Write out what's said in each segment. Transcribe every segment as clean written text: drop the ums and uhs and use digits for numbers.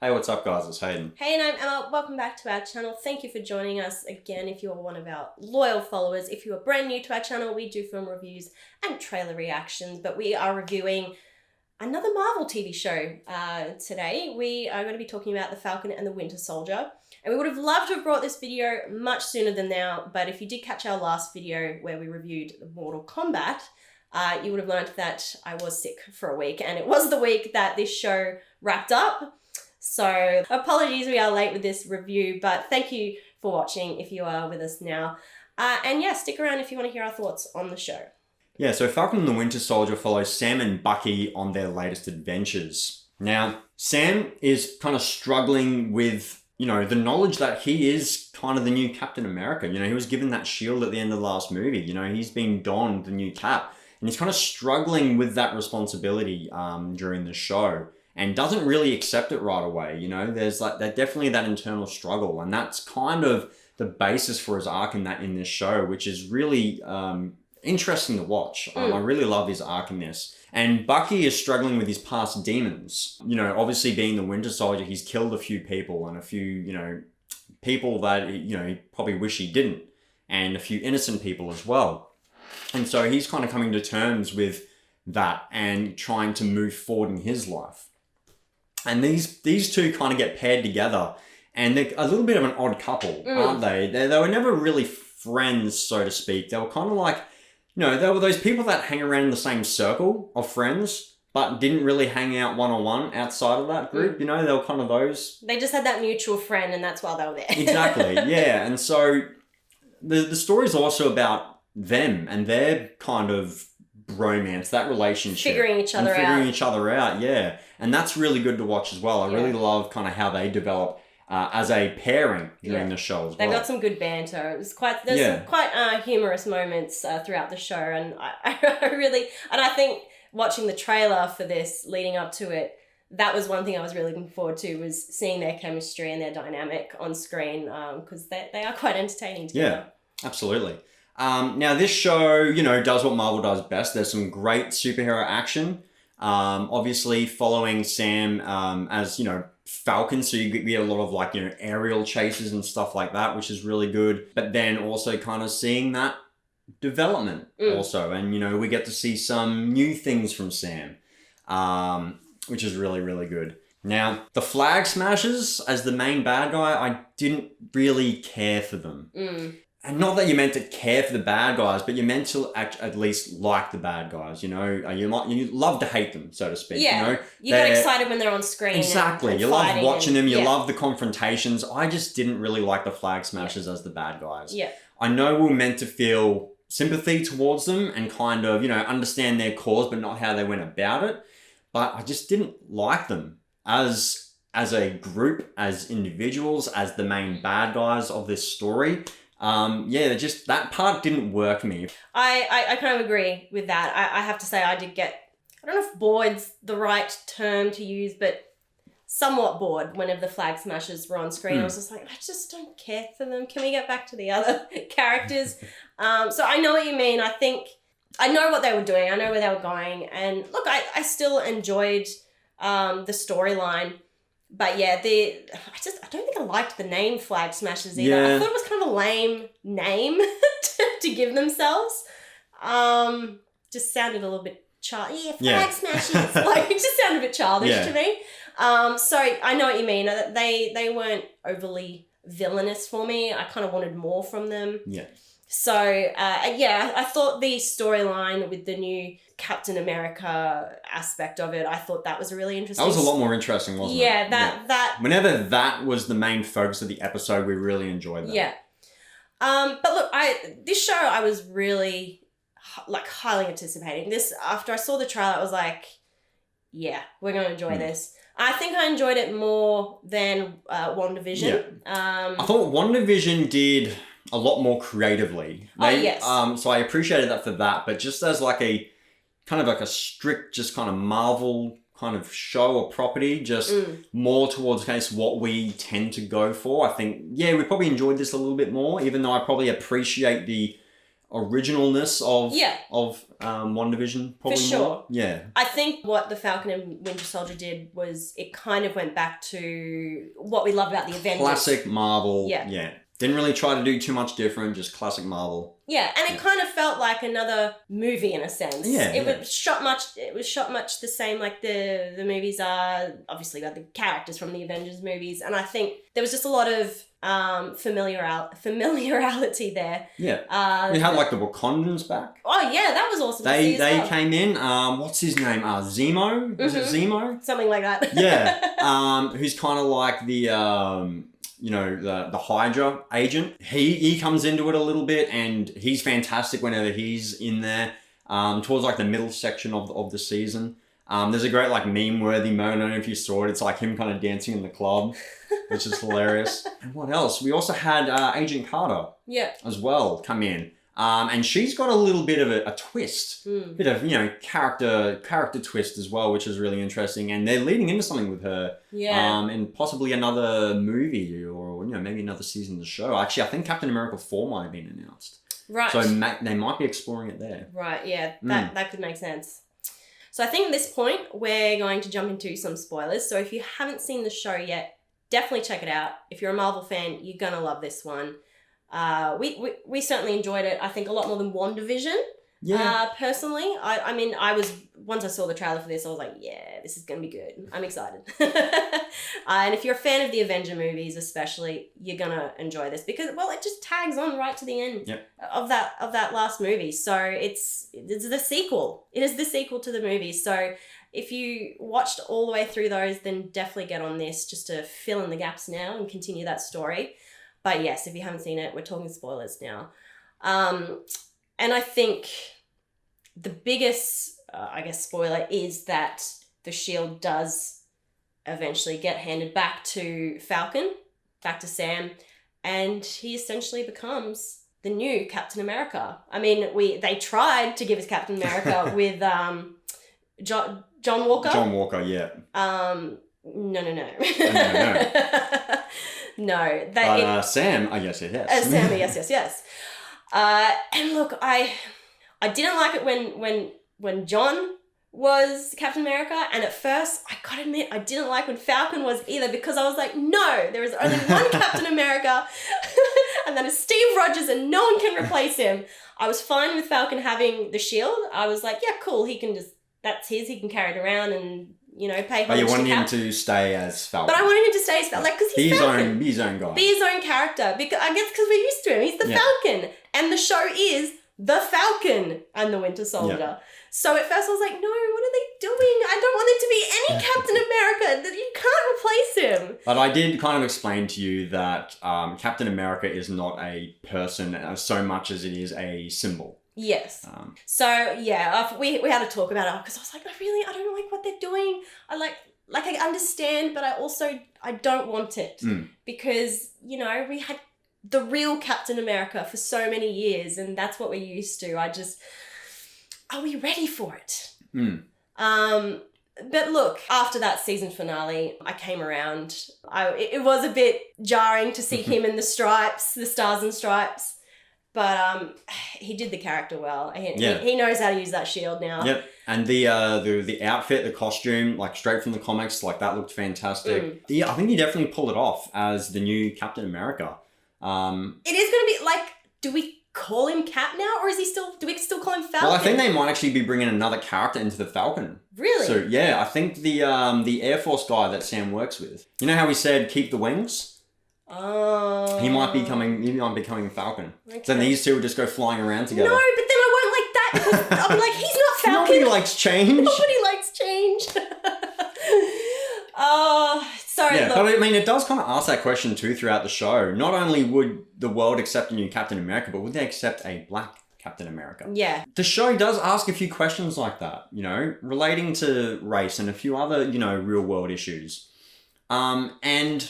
Hey, what's up, guys? It's Hayden. Hey, and I'm Emma. Welcome back to our channel. Thank you for joining us again. If you are one of our loyal followers, if you are brand new to our channel, we do film reviews and trailer reactions, but we are reviewing another Marvel TV show today. We are going to be talking about the Falcon and the Winter Soldier. And we would have loved to have brought this video much sooner than now, but if you did catch our last video where we reviewed Mortal Kombat, you would have learned that I was sick for a week, and it was the week that this show wrapped up. So apologies, we are late with this review, but thank you for watching if you are with us now. And yeah, stick around if you want to hear our thoughts on the show. Yeah, so Falcon and the Winter Soldier follows Sam and Bucky on their latest adventures. Now, Sam is kind of struggling with, the knowledge that he is kind of the new Captain America. He was given that shield at the end of the last movie. He's been donned the new cap. And he's kind of struggling with that responsibility during the show and doesn't really accept it right away. There's definitely that internal struggle. And that's kind of the basis for his arc in this show, which is really interesting to watch. I really love his arc in this. And Bucky is struggling with his past demons. Obviously being the Winter Soldier, he's killed a few people and a few, people that, he probably wish he didn't. And a few innocent people as well. And so he's kind of coming to terms with that and trying to move forward in his life. And these two kind of get paired together. And they're a little bit of an odd couple, aren't they? They were never really friends, so to speak. They were kind of like, they were those people that hang around in the same circle of friends, but didn't really hang out one-on-one outside of that group. They were kind of those. They just had that mutual friend, and that's why they were there. Exactly, yeah. And so the story's also about them and their kind of bromance, that relationship. Figuring each other out, yeah. And that's really good to watch as well. I really love kind of how they develop as a pairing during the show as well. They've got some good banter. There's some quite humorous moments throughout the show, and I think watching the trailer for this leading up to it, that was one thing I was really looking forward to, was seeing their chemistry and their dynamic on screen, because they are quite entertaining together. Yeah, absolutely. Now this show, does what Marvel does best. There's some great superhero action. Obviously following Sam as, Falcon, so you get a lot of aerial chases and stuff like that, which is really good. But then also kind of seeing that development also. And, we get to see some new things from Sam, which is really, really good. Now, the Flag Smashers as the main bad guy, I didn't really care for them. And not that you're meant to care for the bad guys, but you're meant to at least like the bad guys, you love to hate them, so to speak. Yeah, you get excited when they're on screen. Exactly, you love watching them, you love the confrontations. I just didn't really like the Flag Smashers as the bad guys. Yeah. I know we're meant to feel sympathy towards them and kind of, understand their cause, but not how they went about it. But I just didn't like them as a group, as individuals, as the main bad guys of this story. Just that part didn't work for me. I kind of agree with that. I have to say I did get, I don't know if bored's the right term to use, but somewhat bored whenever the Flag Smashers were on screen. I was just like, I just don't care for them. Can we get back to the other characters? So I know what you mean. I think I know what they were doing. I know where they were going. And look, I still enjoyed the storyline. But yeah, I don't think I liked the name Flag Smashers either. Yeah. I thought it was kind of a lame name to give themselves. Just sounded a little bit childish. Yeah, Flag Smashers. It just sounded a bit childish to me. So I know what you mean. They weren't overly villainous for me. I kind of wanted more from them. Yeah. So, I thought the storyline with the new Captain America aspect of it, I thought that was a really interesting. That was a lot more interesting, wasn't it? Yeah, that. Whenever that was the main focus of the episode, we really enjoyed that. Yeah. But look, this show I was really highly anticipating. This, after I saw the trailer, I was like, yeah, we're going to enjoy this. I think I enjoyed it more than WandaVision. Yeah. I thought WandaVision did a lot more creatively. Yes. So I appreciated that for that, but just as a kind of a strict, just kind of Marvel kind of show or property, just more towards what we tend to go for. I think, we probably enjoyed this a little bit more, even though I probably appreciate the originalness of Yeah. WandaVision, probably For sure. more. Yeah. I think what the Falcon and Winter Soldier did was it kind of went back to what we love about the Avengers. Classic Marvel. Yeah. Didn't really try to do too much different, just classic Marvel. Yeah, and it kind of felt like another movie in a sense. Yeah, It was shot much the same like the movies are, obviously about the characters from the Avengers movies, and I think there was just a lot of familiarity there. Yeah. We had like the Wakandans back. Oh yeah, that was awesome. They to see as well. came in. What's his name? Zemo? Is it Zemo? Something like that. Yeah. Who's kind of like the the Hydra agent. He comes into it a little bit, and he's fantastic whenever he's in there. Towards like the middle section of the season. There's a great like meme-worthy moment. I don't know if you saw it. It's like him kind of dancing in the club, which is hilarious. And what else? We also had Agent Carter. Yeah. As well come in. And she's got a little bit of a twist, bit of character twist as well, which is really interesting. And they're leading into something with her, and possibly another movie or maybe another season of the show. Actually, I think Captain America 4 might have been announced, right? So they might be exploring it there, right? Yeah, that could make sense. So I think at this point we're going to jump into some spoilers. So if you haven't seen the show yet, definitely check it out. If you're a Marvel fan, you're gonna love this one. We certainly enjoyed it. I think a lot more than WandaVision. Yeah. Personally, I mean, once I saw the trailer for this, I was like, yeah, this is gonna be good. I'm excited. And if you're a fan of the Avenger movies, especially, you're gonna enjoy this because, well, it just tags on right to the end of that last movie. So it's the sequel. It is the sequel to the movie. So if you watched all the way through those, then definitely get on this just to fill in the gaps now and continue that story. But yes, if you haven't seen it, we're talking spoilers now. And I think the biggest, spoiler is that the shield does eventually get handed back to Falcon, back to Sam, and he essentially becomes the new Captain America. I mean, they tried to give us Captain America with John Walker. John Walker, yeah. No. No. Sam, I guess it has. Sam, yes. And look, I didn't like it when John was Captain America, and at first, I gotta admit, I didn't like when Falcon was either, because I was like, no, there is only one Captain America, and that is Steve Rogers, and no one can replace him. I was fine with Falcon having the shield. I was like, yeah, cool, that's his, he can carry it around and, pay homage to Cap. But you wanted him to stay as Falcon. But I wanted him to stay as Falcon, because he's Falcon. Be his own guy. Be his own character. Because I guess because we're used to him. He's the Falcon. And the show is The Falcon and the Winter Soldier. Yeah. So at first I was like, no, what are they doing? I don't want it to be any Captain America. You can't replace him. But I did kind of explain to you that Captain America is not a person so much as it is a symbol. Yes. We had to talk about it because I was like, I don't like what they're doing. I understand, but I don't want it because, we had the real Captain America for so many years and that's what we're used to. Are we ready for it? But look, after that season finale, I came around. It was a bit jarring to see him in the stripes, the stars and stripes. But he did the character well. He knows how to use that shield now. Yep. And the outfit, the costume, like straight from the comics, like that looked fantastic. I think he definitely pulled it off as the new Captain America. It is going to be like, do we call him Cap now, or do we still call him Falcon? Well, I think they might actually be bringing another character into the Falcon. Really? So yeah, I think the Air Force guy that Sam works with. You know how he said keep the wings? Oh. He might be becoming Falcon. Okay. So then these two would just go flying around together. No, but then I won't like that because I'll be like, he's not Falcon. Nobody likes change. Nobody likes change. Sorry. Yeah, look. but I mean, it does kind of ask that question too throughout the show. Not only would the world accept a new Captain America, but would they accept a black Captain America? Yeah. The show does ask a few questions like that, relating to race and a few other, real world issues. And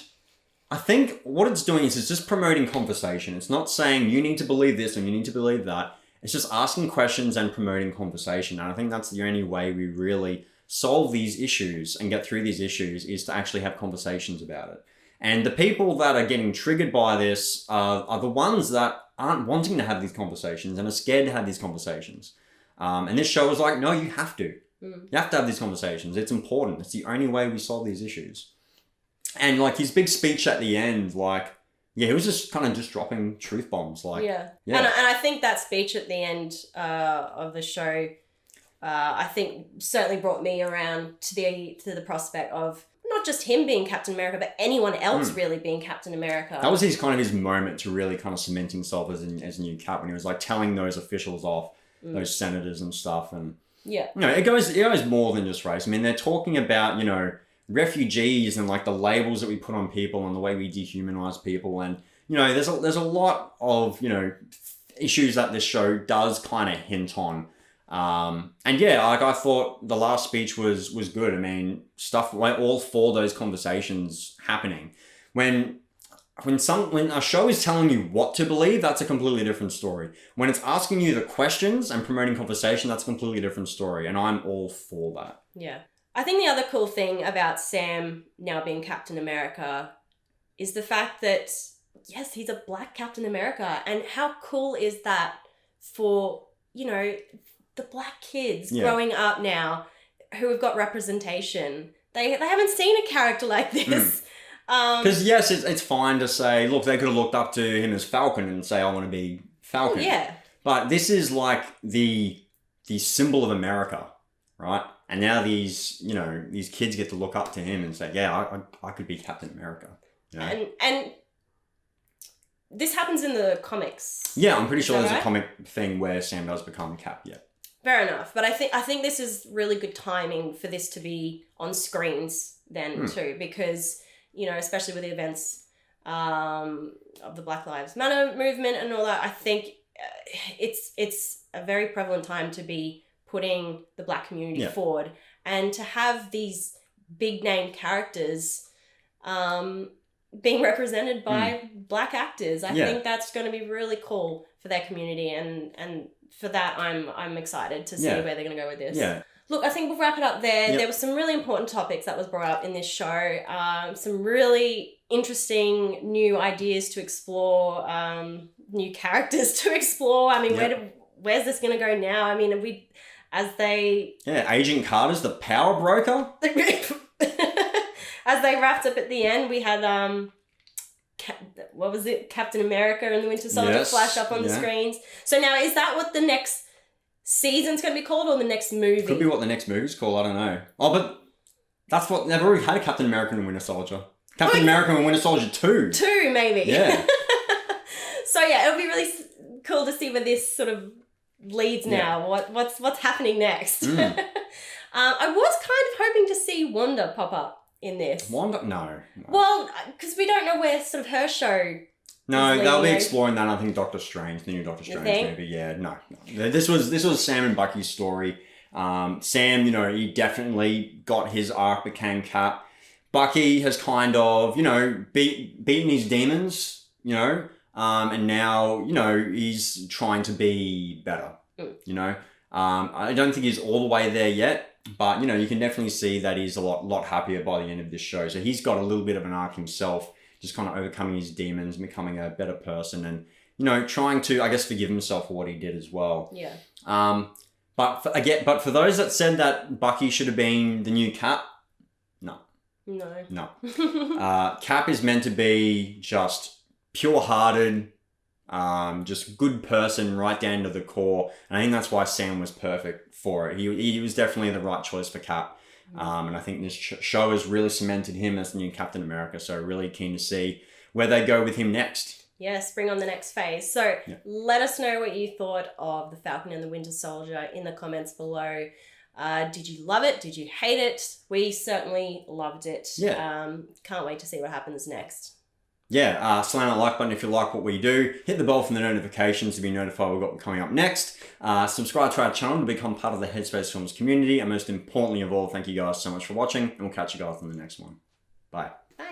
I think what it's doing is it's just promoting conversation. It's not saying you need to believe this or you need to believe that. It's just asking questions and promoting conversation. And I think that's the only way we really solve these issues and get through these issues is to actually have conversations about it. And the people that are getting triggered by this are the ones that aren't wanting to have these conversations and are scared to have these conversations. And this show was like, no, you have to. You have to have these conversations. It's important. It's the only way we solve these issues. And like his big speech at the end, like, yeah, he was just kind of just dropping truth bombs. Like, yeah. And I think that speech at the end of the show, I think certainly brought me around to the prospect of not just him being Captain America, but anyone else really being Captain America. That was his moment to really kind of cement himself as a new Cap, when he was like telling those officials off, those senators and stuff. And yeah, you know, it goes more than just race. I mean, they're talking about, you know, refugees and like the labels that we put on people and the way we dehumanize people. And, you know, there's a lot of, you know, issues that this show does kind of hint on. And yeah, like I thought the last speech was good. I mean, stuff like all four of those conversations happening. When a show is telling you what to believe, that's a completely different story. When it's asking you the questions and promoting conversation, that's a completely different story. And I'm all for that. Yeah. I think the other cool thing about Sam now being Captain America is the fact that, yes, he's a black Captain America. And how cool is that for, you know, the black kids growing up now who have got representation. They haven't seen a character like this. Because yes, it's fine to say, look, they could have looked up to him as Falcon and say, I want to be Falcon. Yeah. But this is like the symbol of America, right? And now these kids get to look up to him and say, yeah, I could be Captain America. You know? And this happens in the comics. Yeah, I'm pretty sure there's a comic thing where Sam does become Cap, yeah. Fair enough. But I think this is really good timing for this to be on screens then too, because, you know, especially with the events of the Black Lives Matter movement and all that, I think it's a very prevalent time to be putting the black community forward, and to have these big name characters being represented by black actors. I think that's going to be really cool for their community, and for that I'm excited to see where they're going to go with this. Yeah. Look, I think we'll wrap it up there. Yep. There were some really important topics that was brought up in this show. Some really interesting new ideas to explore, new characters to explore. I mean, where's this going to go now? I mean, Agent Carter's the power broker. As they wrapped up at the end, we had what was it? Captain America and the Winter Soldier flash up on the screens. So now, is that what the next season's going to be called, or the next movie? Could be what the next movie's called. I don't know. Oh, but that's what they've already had. Captain America and Winter Soldier. Captain America and Winter Soldier 2. 2, maybe. Yeah. So yeah, it'll be really cool to see where this sort of leads now. What's happening next? I was kind of hoping to see Wanda pop up in this. Wanda? No. Well, because we don't know where sort of her show. No, they'll be exploring that. I think Doctor Strange, the new Doctor Strange movie. Yeah, no. This was Sam and Bucky's story. Sam, you know, he definitely got his arc, became Cap. Bucky has kind of, you know, beaten his demons, you know, and now, you know, he's trying to be better. You know, I don't think he's all the way there yet. But, you know, you can definitely see that he's a lot happier by the end of this show. So he's got a little bit of an arc himself, just kind of overcoming his demons, becoming a better person, and, you know, trying to, I guess, forgive himself for what he did as well. Yeah. But for those that said that Bucky should have been the new Cap, no. Cap is meant to be just pure-hearted, just good person right down to the core. And I think that's why Sam was perfect for it. He was definitely the right choice for Cap. And I think this show has really cemented him as the new Captain America. So really keen to see where they go with him next. Yes, bring on the next phase. So let us know what you thought of the Falcon and the Winter Soldier in the comments below. Did you love it? Did you hate it? We certainly loved it. Yeah. Can't wait to see what happens next. Yeah, slam that like button if you like what we do. Hit the bell for the notifications to be notified we've got coming up next. Subscribe to our channel to become part of the Headspace Films community. And most importantly of all, thank you guys so much for watching. And we'll catch you guys in the next one. Bye. Bye.